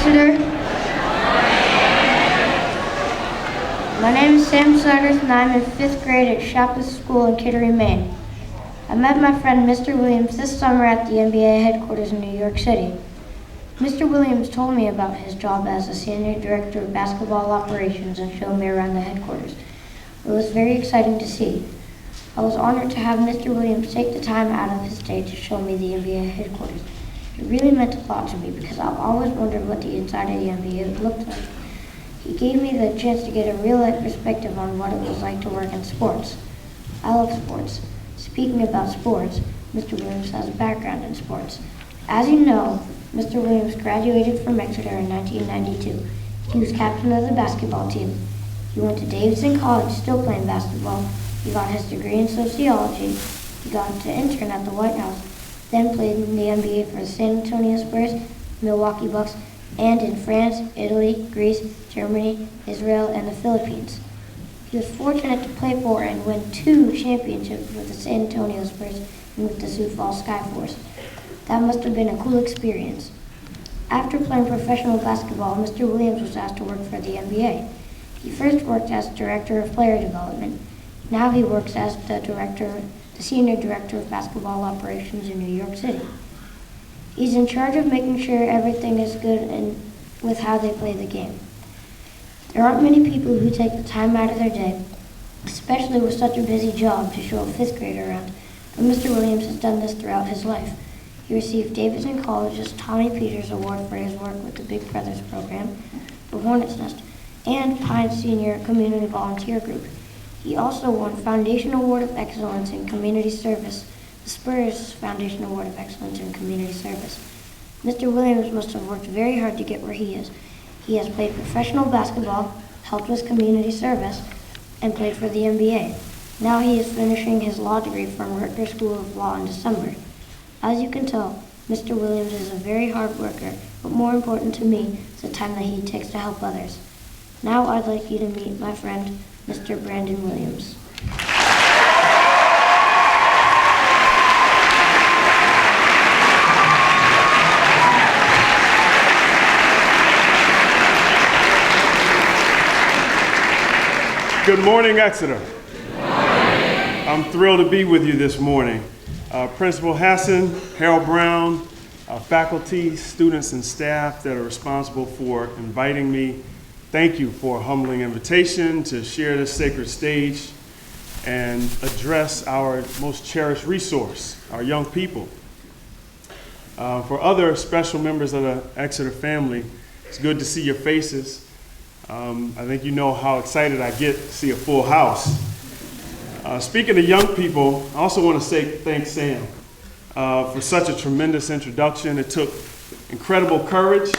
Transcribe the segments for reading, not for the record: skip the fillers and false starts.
Exeter. My name is Sam Sudderth and I'm in 5th grade at Shaplis School in Kittery, Maine. I met my friend Mr. Williams this summer at the NBA headquarters in New York City. Mr. Williams told me about his job as a senior director of basketball operations and showed me around the headquarters. It was very exciting to see. I was honored to have Mr. Williams take the time out of his day to show me the NBA headquarters. It really meant a lot to me because I've always wondered what the inside of the NBA looked like. He gave me the chance to get a real-life perspective on what it was like to work in sports. I love sports. Speaking about sports, Mr. Williams has a background in sports. As you know, Mr. Williams graduated from Exeter in 1992. He was captain of the basketball team. He went to Davidson College, still playing basketball. He got his degree in sociology. He got to intern at the White House, then played in the NBA for the San Antonio Spurs, Milwaukee Bucks, and in France, Italy, Greece, Germany, Israel, and the Philippines. He was fortunate to play for and win 2 championships with the San Antonio Spurs and with the Sioux Falls Skyforce. That must have been a cool experience. After playing professional basketball, Mr. Williams was asked to work for the NBA. He first worked as director of player development. Now he works as the senior director of basketball operations in New York City. He's in charge of making sure everything is good and with how they play the game. There aren't many people who take the time out of their day, especially with such a busy job, to show a 5th grader around, but Mr. Williams has done this throughout his life. He received Davidson College's Tommy Peters Award for his work with the Big Brothers program, the Hornets Nest, and Pine Senior Community Volunteer Group. He also won Foundation Award of Excellence in Community Service, the Spurs Foundation Award of Excellence in Community Service. Mr. Williams must have worked very hard to get where he is. He has played professional basketball, helped with community service, and played for the NBA. Now he is finishing his law degree from Rutgers School of Law in December. As you can tell, Mr. Williams is a very hard worker, but more important to me is the time that he takes to help others. Now I'd like you to meet my friend, Mr. Brandon Williams. Good morning, Exeter. Good morning. I'm thrilled to be with you this morning. Principal Hassan, Harold Brown, faculty, students, and staff that are responsible for inviting me. Thank you for a humbling invitation to share this sacred stage and address our most cherished resource, our young people. For other special members of the Exeter family, it's good to see your faces. I think you know how excited I get to see a full house. Speaking of young people, I also want to say thanks, Sam, for such a tremendous introduction. It took incredible courage.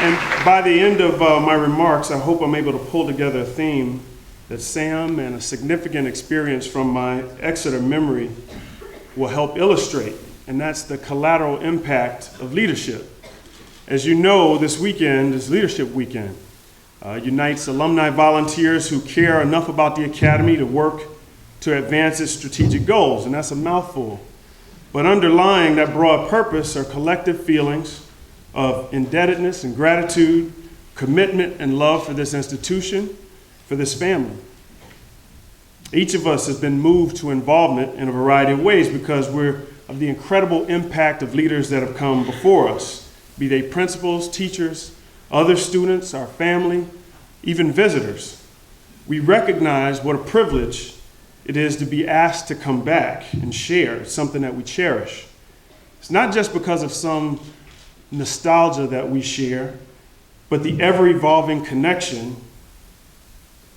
And by the end of my remarks, I hope I'm able to pull together a theme that Sam and a significant experience from my Exeter memory will help illustrate, and that's the collateral impact of leadership. As you know, this weekend is Leadership Weekend. Unites alumni volunteers who care enough about the Academy to work to advance its strategic goals, and that's a mouthful. But underlying that broad purpose are collective feelings of indebtedness and gratitude, commitment and love for this institution, for this family. Each of us has been moved to involvement in a variety of ways because we're of the incredible impact of leaders that have come before us, be they principals, teachers, other students, our family, even visitors. We recognize what a privilege it is to be asked to come back and share. It's something that we cherish. It's not just because of some nostalgia that we share, but the ever-evolving connection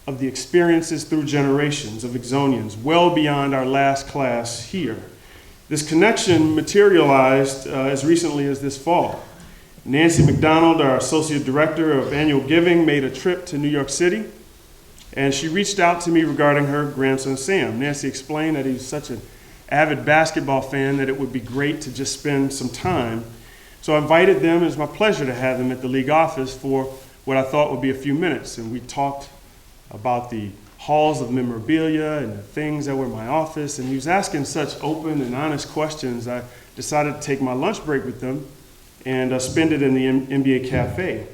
of the experiences through generations of Exonians, well beyond our last class here. This connection materialized as recently as this fall. Nancy McDonald, our Associate Director of Annual Giving, made a trip to New York City, and she reached out to me regarding her grandson, Sam. Nancy explained that he's such an avid basketball fan that it would be great to just spend some time. So I invited them. It was my pleasure to have them at the league office for what I thought would be a few minutes, and we talked about the halls of memorabilia and the things that were in my office, and he was asking such open and honest questions. I decided to take my lunch break with them and spend it in the MBA cafe.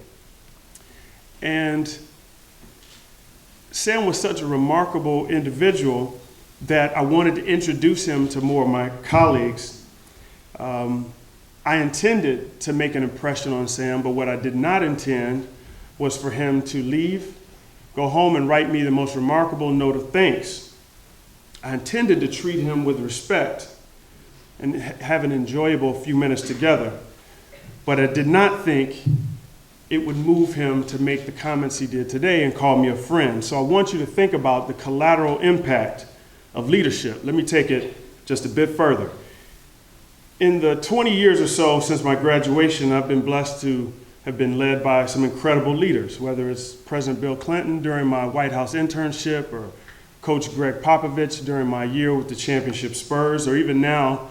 And Sam was such a remarkable individual that I wanted to introduce him to more of my colleagues. I intended to make an impression on Sam, but what I did not intend was for him to leave, go home and write me the most remarkable note of thanks. I intended to treat him with respect and have an enjoyable few minutes together, but I did not think it would move him to make the comments he did today and call me a friend. So I want you to think about the collateral impact of leadership. Let me take it just a bit further. In the 20 years or so since my graduation, I've been blessed to have been led by some incredible leaders, whether it's President Bill Clinton during my White House internship, or Coach Greg Popovich during my year with the championship Spurs, or even now,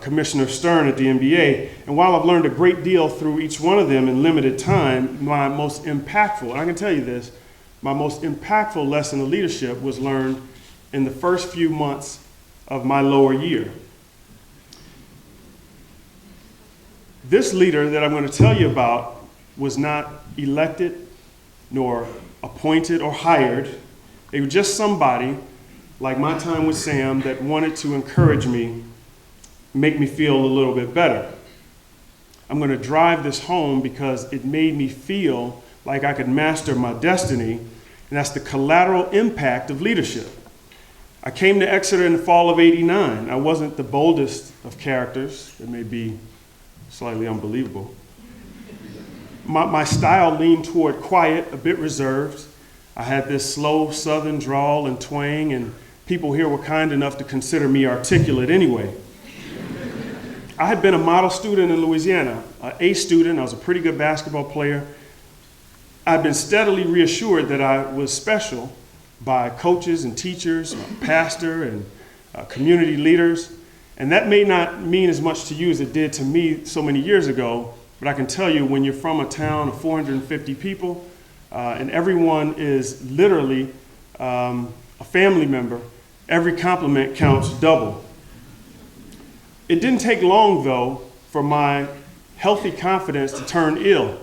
Commissioner Stern at the NBA. And while I've learned a great deal through each one of them in limited time, my most impactful, and I can tell you this, my most impactful lesson of leadership was learned in the first few months of my lower year. This leader that I'm going to tell you about was not elected, nor appointed or hired. They were just somebody, like my time with Sam, that wanted to encourage me, make me feel a little bit better. I'm going to drive this home because it made me feel like I could master my destiny, and that's the collateral impact of leadership. I came to Exeter in the fall of '89. I wasn't the boldest of characters. It may be slightly unbelievable. My style leaned toward quiet, a bit reserved. I had this slow southern drawl and twang, and people here were kind enough to consider me articulate anyway. I had been a model student in Louisiana, an A student. I was a pretty good basketball player. I'd been steadily reassured that I was special by coaches and teachers, my pastor and community leaders. And that may not mean as much to you as it did to me so many years ago, but I can tell you, when you're from a town of 450 people, and everyone is literally a family member, every compliment counts double. It didn't take long, though, for my healthy confidence to turn ill.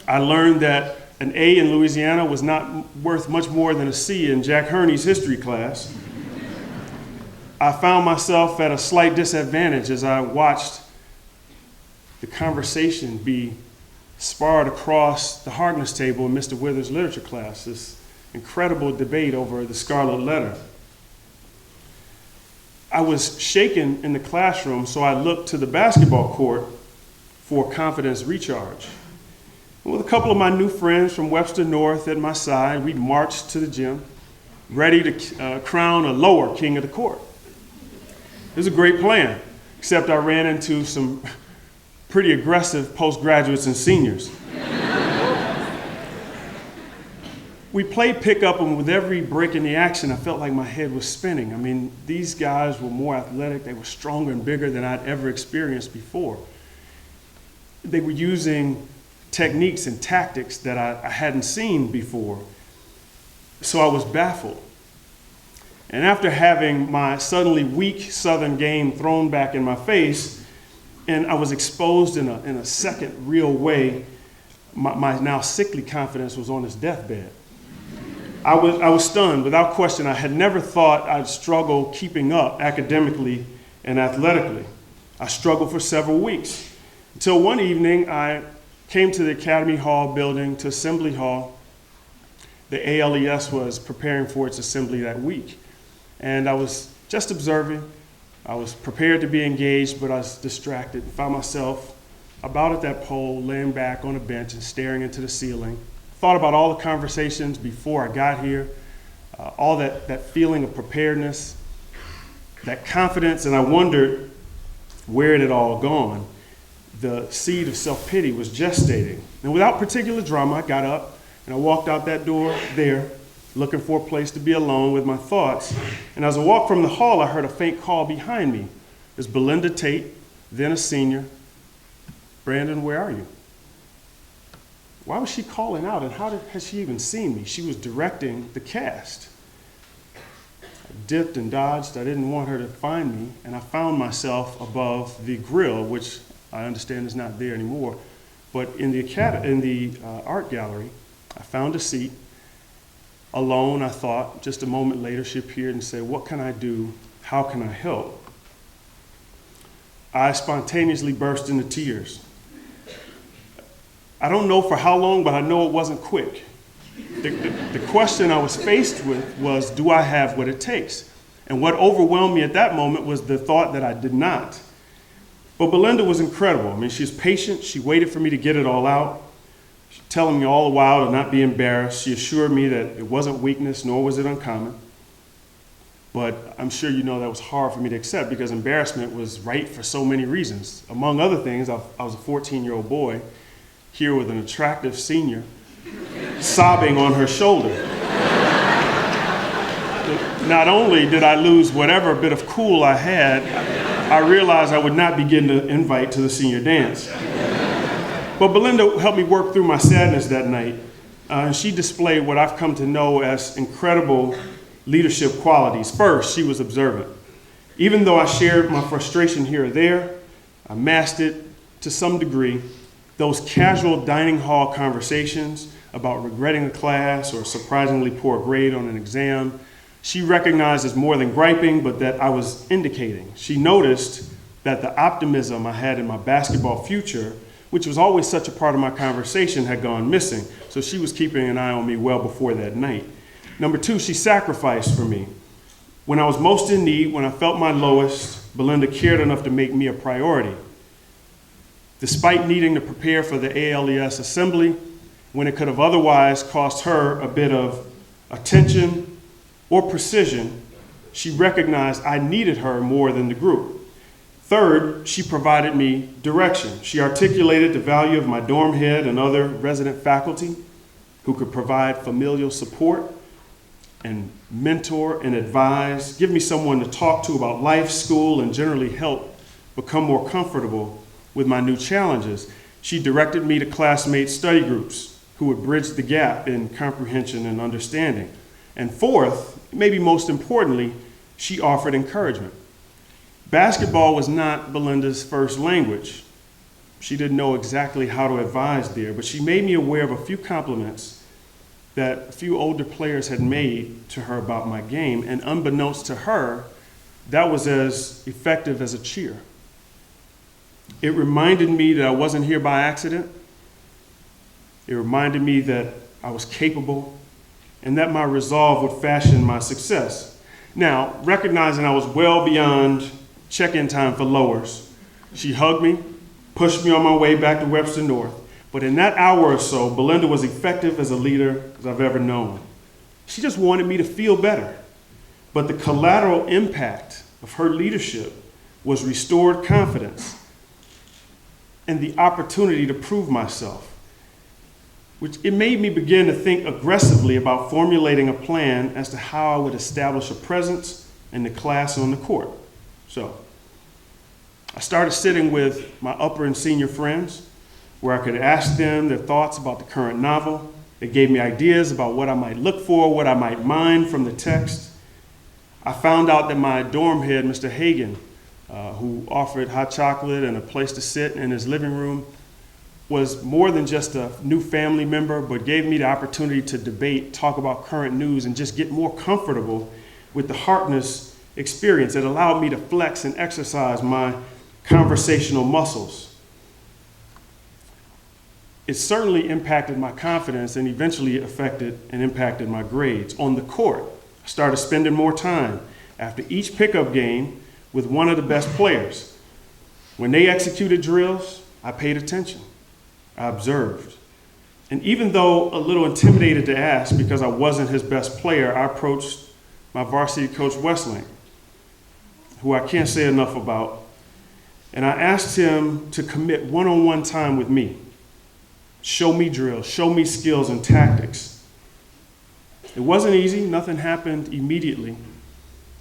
I learned that an A in Louisiana was not worth much more than a C in Jack Herney's history class. I found myself at a slight disadvantage as I watched the conversation be sparred across the Harkness table in Mr. Withers' literature class, this incredible debate over the Scarlet Letter. I was shaken in the classroom, so I looked to the basketball court for confidence recharge. And with a couple of my new friends from Webster North at my side, we marched to the gym, ready to crown a lower king of the court. It was a great plan, except I ran into some pretty aggressive postgraduates and seniors. We played pickup, and with every break in the action, I felt like my head was spinning. I mean, these guys were more athletic. They were stronger and bigger than I'd ever experienced before. They were using techniques and tactics that I hadn't seen before. So I was baffled. And after having my suddenly weak Southern game thrown back in my face, and I was exposed in a second real way, my now sickly confidence was on its deathbed. I was stunned. Without question, I had never thought I'd struggle keeping up academically and athletically. I struggled for several weeks, until one evening I came to the Academy Hall building, to Assembly Hall. The ALES was preparing for its assembly that week. And I was just observing. I was prepared to be engaged, but I was distracted and found myself about at that pole, laying back on a bench and staring into the ceiling. Thought about all the conversations before I got here, all that feeling of preparedness, that confidence, and I wondered where it had all gone. The seed of self-pity was gestating. And without particular drama, I got up and I walked out that door there, looking for a place to be alone with my thoughts. And as I walked from the hall, I heard a faint call behind me. It was Belinda Tate, then a senior. "Brandon, where are you?" Why was she calling out, and how has she even seen me? She was directing the cast. dipped and dodged. I didn't want her to find me, and I found myself above the grill, which I understand is not there anymore. But in the art gallery, I found a seat. Alone, I thought. Just a moment later, she appeared and said, "What can I do? How can I help?" I spontaneously burst into tears. I don't know for how long, but I know it wasn't quick. The question I was faced with was, do I have what it takes? And what overwhelmed me at that moment was the thought that I did not. But Belinda was incredible. I mean, she was patient. She waited for me to get it all out, telling me all the while to not be embarrassed. She assured me that it wasn't weakness, nor was it uncommon. But I'm sure you know that was hard for me to accept because embarrassment was right for so many reasons. Among other things, I was a 14-year-old boy here with an attractive senior sobbing on her shoulder. Not only did I lose whatever bit of cool I had, I realized I would not be getting an invite to the senior dance. But Belinda helped me work through my sadness that night, and she displayed what I've come to know as incredible leadership qualities. First, she was observant. Even though I shared my frustration here or there, I masked it to some degree. Those casual dining hall conversations about regretting a class or surprisingly poor grade on an exam, she recognized as more than griping, but that I was indicating. She noticed that the optimism I had in my basketball future, which was always such a part of my conversation, had gone missing. So she was keeping an eye on me well before that night. Number two, she sacrificed for me. When I was most in need, when I felt my lowest, Belinda cared enough to make me a priority. Despite needing to prepare for the ALES assembly, when it could have otherwise cost her a bit of attention or precision, she recognized I needed her more than the group. Third, she provided me direction. She articulated the value of my dorm head and other resident faculty who could provide familial support and mentor and advise, give me someone to talk to about life, school, and generally help become more comfortable with my new challenges. She directed me to classmate study groups who would bridge the gap in comprehension and understanding. And fourth, maybe most importantly, she offered encouragement. Basketball was not Belinda's first language. She didn't know exactly how to advise there, but she made me aware of a few compliments that a few older players had made to her about my game, and unbeknownst to her, that was as effective as a cheer. It reminded me that I wasn't here by accident. It reminded me that I was capable and that my resolve would fashion my success. Now, recognizing I was well beyond check-in time for lowers, she hugged me, pushed me on my way back to Webster North. But in that hour or so, Belinda was effective as a leader as I've ever known. She just wanted me to feel better. But the collateral impact of her leadership was restored confidence and the opportunity to prove myself, which it made me begin to think aggressively about formulating a plan as to how I would establish a presence in the class and on the court. So I started sitting with my upper and senior friends where I could ask them their thoughts about the current novel. They gave me ideas about what I might look for, what I might mine from the text. I found out that my dorm head, Mr. Hagan, who offered hot chocolate and a place to sit in his living room, was more than just a new family member, but gave me the opportunity to debate, talk about current news, and just get more comfortable with the Harkness experience. It allowed me to flex and exercise my conversational muscles. It certainly impacted my confidence and eventually affected and impacted my grades. On the court, I started spending more time after each pickup game with one of the best players. When they executed drills, I paid attention. I observed. And even though a little intimidated to ask because I wasn't his best player, I approached my varsity coach, Westling, who I can't say enough about, and I asked him to commit one-on-one time with me. Show me drills, show me skills and tactics. It wasn't easy, nothing happened immediately.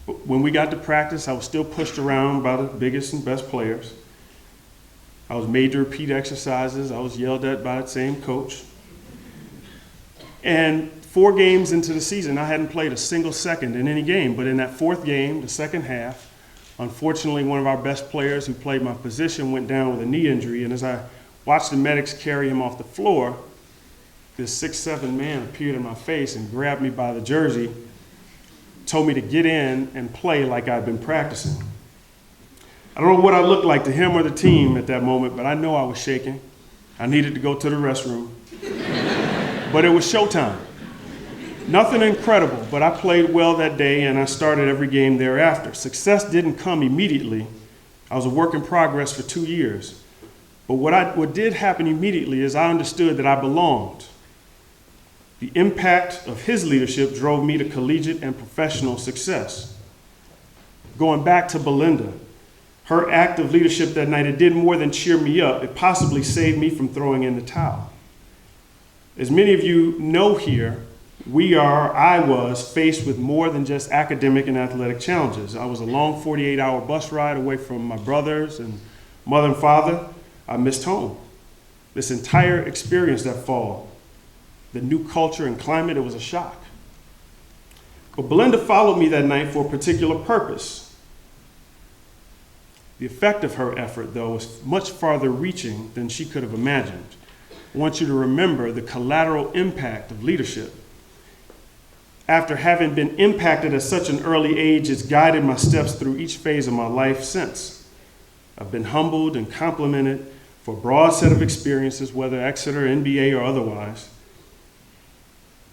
But when we got to practice, I was still pushed around by the biggest and best players. I was made to repeat exercises. I was yelled at by the same coach. And 4 games into the season, I hadn't played a single second in any game. But in that 4th game, the second half, unfortunately, one of our best players who played my position went down with a knee injury. And as I watched the medics carry him off the floor, this 6'7" man appeared in my face and grabbed me by the jersey, told me to get in and play like I'd been practicing. I don't know what I looked like to him or the team at that moment, but I know I was shaking. I needed to go to the restroom. But it was showtime. Nothing incredible, but I played well that day and I started every game thereafter. Success didn't come immediately. I was a work in progress for 2 years. But what did happen immediately is I understood that I belonged. The impact of his leadership drove me to collegiate and professional success. Going back to Belinda, her act of leadership that night, it did more than cheer me up. It possibly saved me from throwing in the towel. As many of you know here, I was faced with more than just academic and athletic challenges. I was a long 48-hour bus ride away from my brothers and mother and father. I missed home. This entire experience that fall, the new culture and climate, it was a shock. But Belinda followed me that night for a particular purpose. The effect of her effort, though, was much farther reaching than she could have imagined. I want you to remember the collateral impact of leadership. After having been impacted at such an early age, it's guided my steps through each phase of my life since. I've been humbled and complimented for a broad set of experiences, whether Exeter, NBA, or otherwise.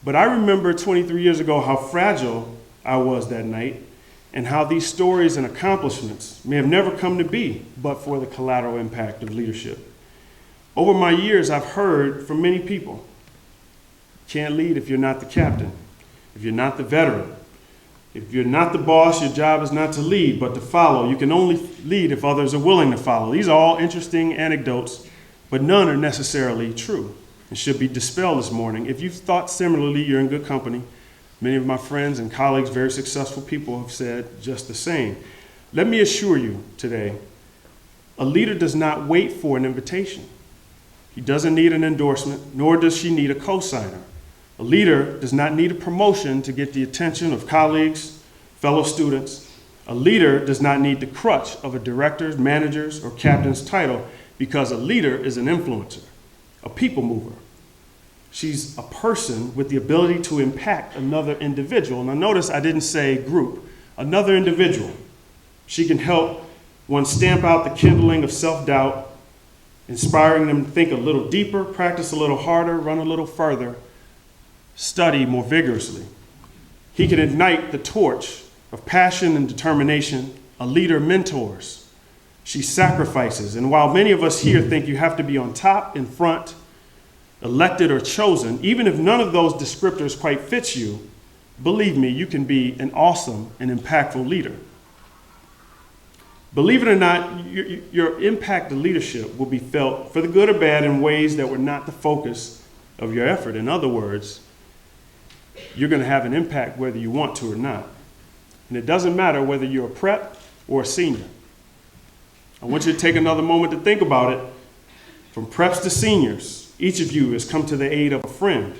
But I remember 23 years ago how fragile I was that night, and how these stories and accomplishments may have never come to be but for the collateral impact of leadership. Over my years, I've heard from many people, you can't lead if you're not the captain, if you're not the veteran. If you're not the boss, your job is not to lead, but to follow. You can only lead if others are willing to follow. These are all interesting anecdotes, but none are necessarily true and should be dispelled this morning. If you've thought similarly, you're in good company. Many of my friends and colleagues, very successful people, have said just the same. Let me assure you today, a leader does not wait for an invitation. He doesn't need an endorsement, nor does she need a cosigner. A leader does not need a promotion to get the attention of colleagues, fellow students. A leader does not need the crutch of a director's, manager's, or captain's title, because a leader is an influencer, a people mover. She's a person with the ability to impact another individual. Now notice I didn't say group, another individual. She can help one stamp out the kindling of self-doubt, inspiring them to think a little deeper, practice a little harder, run a little further, study more vigorously. He can ignite the torch of passion and determination. A leader mentors. She sacrifices. And while many of us here think you have to be on top, in front, elected or chosen, even if none of those descriptors quite fits you, believe me, you can be an awesome and impactful leader. Believe it or not, your impact of leadership will be felt for the good or bad in ways that were not the focus of your effort. In other words, you're going to have an impact whether you want to or not. And it doesn't matter whether you're a prep or a senior. I want you to take another moment to think about it. From preps to seniors, each of you has come to the aid of a friend,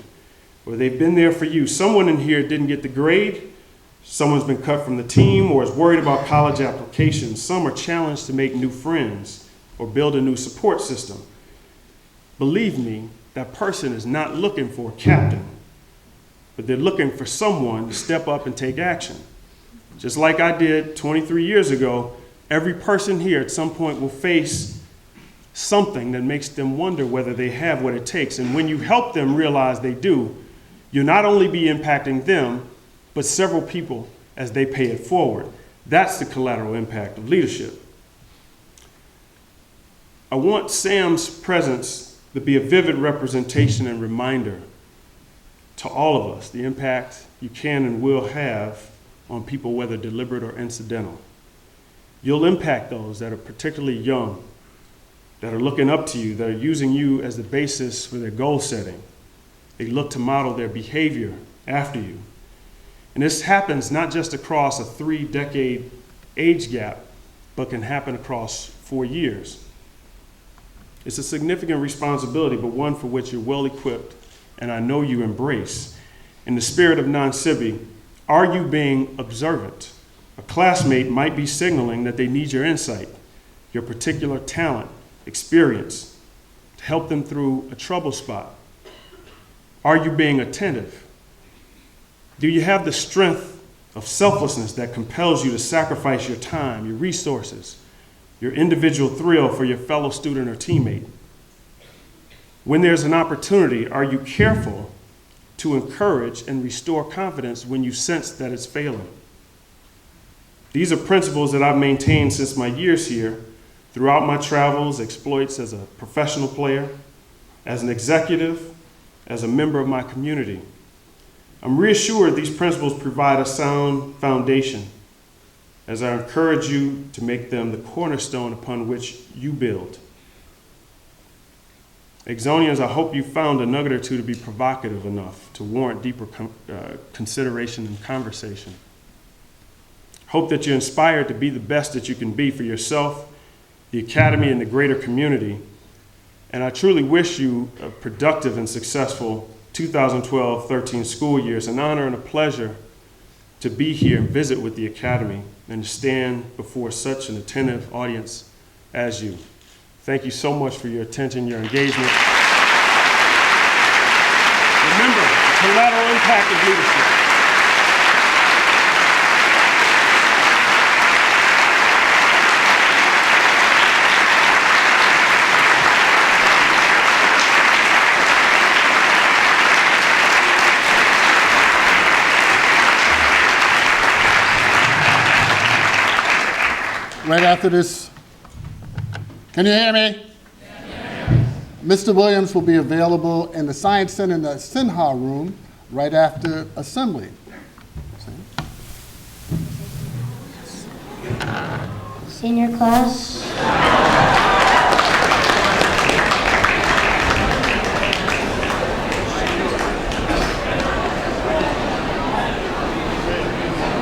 or they've been there for you. Someone in here didn't get the grade. Someone's been cut from the team or is worried about college applications. Some are challenged to make new friends or build a new support system. Believe me, that person is not looking for a captain, but they're looking for someone to step up and take action. Just like I did 23 years ago, every person here at some point will face something that makes them wonder whether they have what it takes. And when you help them realize they do, you'll not only be impacting them, but several people as they pay it forward. That's the collateral impact of leadership. I want Sam's presence to be a vivid representation and reminder to all of us, the impact you can and will have on people, whether deliberate or incidental. You'll impact those that are particularly young, that are looking up to you, that are using you as the basis for their goal setting. They look to model their behavior after you. And this happens not just across a 3-decade age gap, but can happen across 4 years. It's a significant responsibility, but one for which you're well equipped, and I know you embrace. In the spirit of non-civi, are you being observant? A classmate might be signaling that they need your insight, your particular talent, experience, to help them through a trouble spot. Are you being attentive? Do you have the strength of selflessness that compels you to sacrifice your time, your resources, your individual thrill for your fellow student or teammate? When there's an opportunity, are you careful to encourage and restore confidence when you sense that it's failing? These are principles that I've maintained since my years here, throughout my travels, exploits as a professional player, as an executive, as a member of my community. I'm reassured these principles provide a sound foundation as I encourage you to make them the cornerstone upon which you build. Exonians, I hope you found a nugget or two to be provocative enough to warrant deeper consideration and conversation. Hope that you're inspired to be the best that you can be for yourself, the Academy, and the greater community. And I truly wish you a productive and successful 2012-13 school year. It's an honor and a pleasure to be here and visit with the Academy and to stand before such an attentive audience as you. Thank you so much for your attention, your engagement. Remember, the collateral impact of leadership. Right after this, can you hear me? Mr. Williams will be available in the Science Center in the Sinha room right after assembly. Senior class,